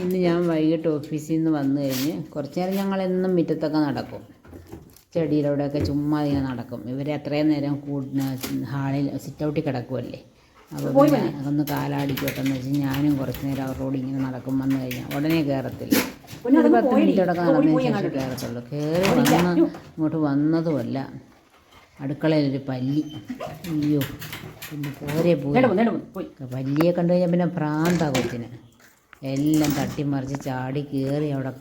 ഇന്ന് ഞാൻ വൈകിട്ട് ഓഫീസിൽ നിന്ന് വന്നു കഴിഞ്ഞ് കുറച്ച് നേരം ഞങ്ങളെന്നും മുറ്റത്തൊക്കെ നടക്കും. ചെടിയിലൂടെയൊക്കെ ചുമ്മാ ഇങ്ങനെ നടക്കും. ഇവരെ അത്രയും നേരം ഹാളിൽ സിറ്റൗട്ടിൽ കിടക്കുമല്ലേ, അപ്പോൾ പിന്നെ അതൊന്ന് കാലാടിക്കോട്ടെ എന്ന് വെച്ച് ഞാനും കുറച്ച് നേരം അവരോട് ഇങ്ങനെ നടക്കും. വന്നു കഴിഞ്ഞാൽ ഉടനെ കയറത്തില്ല, ഒരു 10 മിനിറ്റോടൊക്കെ നടന്നതിന് ശേഷം കയറത്തുള്ളൂ. കയറി ഇങ്ങോട്ട് വന്നതുമല്ല, അടുക്കളയിലൊരു പല്ലി. അയ്യോ, പിന്നെ പോയി പല്ലിയെ കണ്ടു കഴിഞ്ഞാൽ പിന്നെ ഭ്രാന്താ കൊച്ചിന്. എല്ലാം തട്ടിമറിച്ച് ചാടി കയറി അവിടെ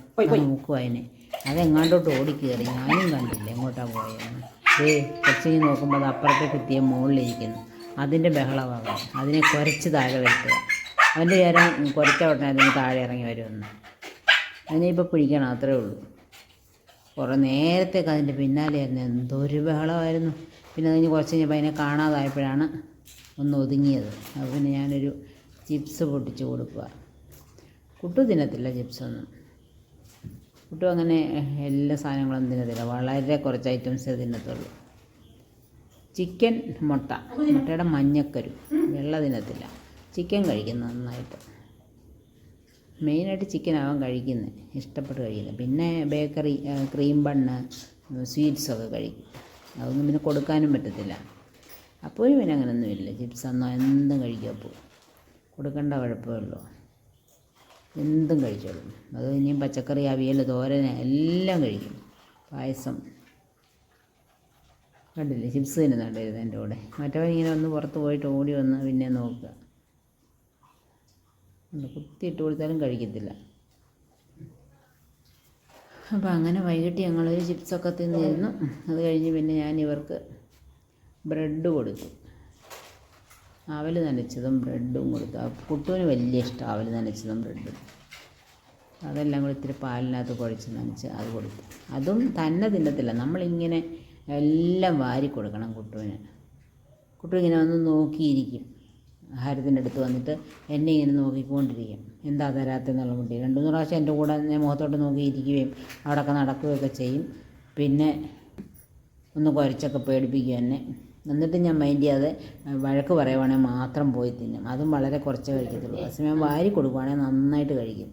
നോക്കും അതിനെ. അതെങ്ങാണ്ടോട്ട് ഓടിക്കയറി, ഞാനും കണ്ടില്ല എങ്ങോട്ടാണ് പോയെന്ന്. കൊച്ചിന് നോക്കുമ്പോൾ അത് അപ്പുറത്തെ കുത്തിയെ മുകളിലിരിക്കുന്നു. അതിൻ്റെ ബഹളമാകാം, അതിനെ കുരച്ച് താഴെ വരുത്തുക. അവൻ്റെ വിചാരം കുരച്ച ഉടനെ അതിന് താഴെ ഇറങ്ങി വരുമെന്ന്. അതിനെ ഇപ്പോൾ പിടിക്കണം, അത്രേ ഉള്ളൂ. കുറേ നേരത്തേക്ക് അതിൻ്റെ പിന്നാലെയായിരുന്നു, എന്തൊരു ബഹളമായിരുന്നു. പിന്നെ അതിന് കുറച്ച് കഴിഞ്ഞപ്പോൾ അതിനെ കാണാതായപ്പോഴാണ് ഒന്ന് ഒതുങ്ങിയത്. അപ്പോൾ പിന്നെ ഞാനൊരു ചിപ്സ് പൊട്ടിച്ച് കൊടുക്കുക. കുട്ടു തിന്നത്തില്ല ചിപ്സൊന്നും. കുട്ടു അങ്ങനെ എല്ലാ സാധനങ്ങളും തിന്നത്തില്ല, വളരെ കുറച്ച് ഐറ്റംസേ തിന്നത്തുള്ളൂ. ചിക്കൻ, മുട്ടയുടെ മഞ്ഞക്കരു, വെള്ള തിന്നത്തില്ല. ചിക്കൻ കഴിക്കും നന്നായിട്ട്. മെയിനായിട്ട് ചിക്കനാവാൻ കഴിക്കുന്നത്, ഇഷ്ടപ്പെട്ട് കഴിക്കുന്നത്. പിന്നെ ബേക്കറി, ക്രീം ബണ്ണ്, സ്വീറ്റ്സൊക്കെ കഴിക്കും. അതൊന്നും പിന്നെ കൊടുക്കാനും പറ്റത്തില്ല. അപ്പോഴും പിന്നെ അങ്ങനെയൊന്നുമില്ല, ചിപ്സൊന്നും എന്തും കഴിക്കും. അപ്പോൾ കൊടുക്കേണ്ട കുഴപ്പമേ ഉള്ളൂ, എന്തും കഴിച്ചോളും. അത് ഇനിയും പച്ചക്കറി, അവിയൽ, തോരൻ എല്ലാം കഴിക്കും. പായസം കണ്ടില്ലേ, ചിപ്സ് തിന്നുന്നുണ്ടായിരുന്നു എൻ്റെ കൂടെ. മറ്റവൻ ഇങ്ങനെ ഒന്ന് പുറത്ത് പോയിട്ട് ഓടി വന്ന് പിന്നെ നോക്കുക, കുത്തിയിട്ട് കൊടുത്താലും കഴിക്കത്തില്ല. അപ്പോൾ അങ്ങനെ വൈകിട്ട് ഞങ്ങളൊരു ചിപ്സൊക്കെ തിന്നിരുന്നു. അത് കഴിഞ്ഞ് പിന്നെ ഞാൻ ഇവർക്ക് ബ്രെഡ് കൊടുത്തു, അവൽ നനച്ചതും ബ്രെഡും കൊടുത്തു. കുട്ടുവിന് വലിയ ഇഷ്ടം അവൽ നനച്ചതും ബ്രെഡും. അതെല്ലാം കൂടി ഇത്തിരി പാലിനകത്ത് കുഴച്ച് നനച്ച് അത് കൊടുത്തു. അതും തന്നെ തിന്നത്തില്ല, നമ്മളിങ്ങനെ എല്ലാം വാരി കൊടുക്കണം കുട്ടുവിന്. കുട്ടു ഇങ്ങനെ വന്ന് നോക്കിയിരിക്കും, ആഹാരത്തിൻ്റെ അടുത്ത് വന്നിട്ട് എന്നെ ഇങ്ങനെ നോക്കിക്കൊണ്ടിരിക്കും. എന്താ തരാത്തെന്നുള്ള കുട്ടി 2-3 പ്രാവശ്യം എൻ്റെ കൂടെ ഞാൻ മുഖത്തോട്ട് നോക്കിയിരിക്കുകയും അവിടെയൊക്കെ നടക്കുകയൊക്കെ ചെയ്യും. പിന്നെ ഒന്ന് കുരച്ചൊക്കെ പേടിപ്പിക്കും എന്നെ. എന്നിട്ട് ഞാൻ മൈൻഡ് ചെയ്യാതെ വഴക്ക് പറയുവാണെങ്കിൽ മാത്രം പോയി തിന്നും. അതും വളരെ കുറച്ചേ കഴിക്കത്തുള്ളൂ. അതേസമയം വാരി കൊടുക്കുവാണെങ്കിൽ നന്നായിട്ട് കഴിക്കും.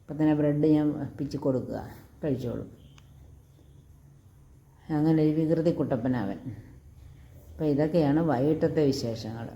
ഇപ്പം തന്നെ ബ്രെഡ് ഞാൻ പിച്ചി കൊടുക്കുക, കഴിച്ചോളും. അങ്ങനെ ഒരു വികൃതി കുട്ടപ്പനവൻ. അപ്പോൾ ഇതൊക്കെയാണ് വൈകിട്ടത്തെ വിശേഷങ്ങൾ.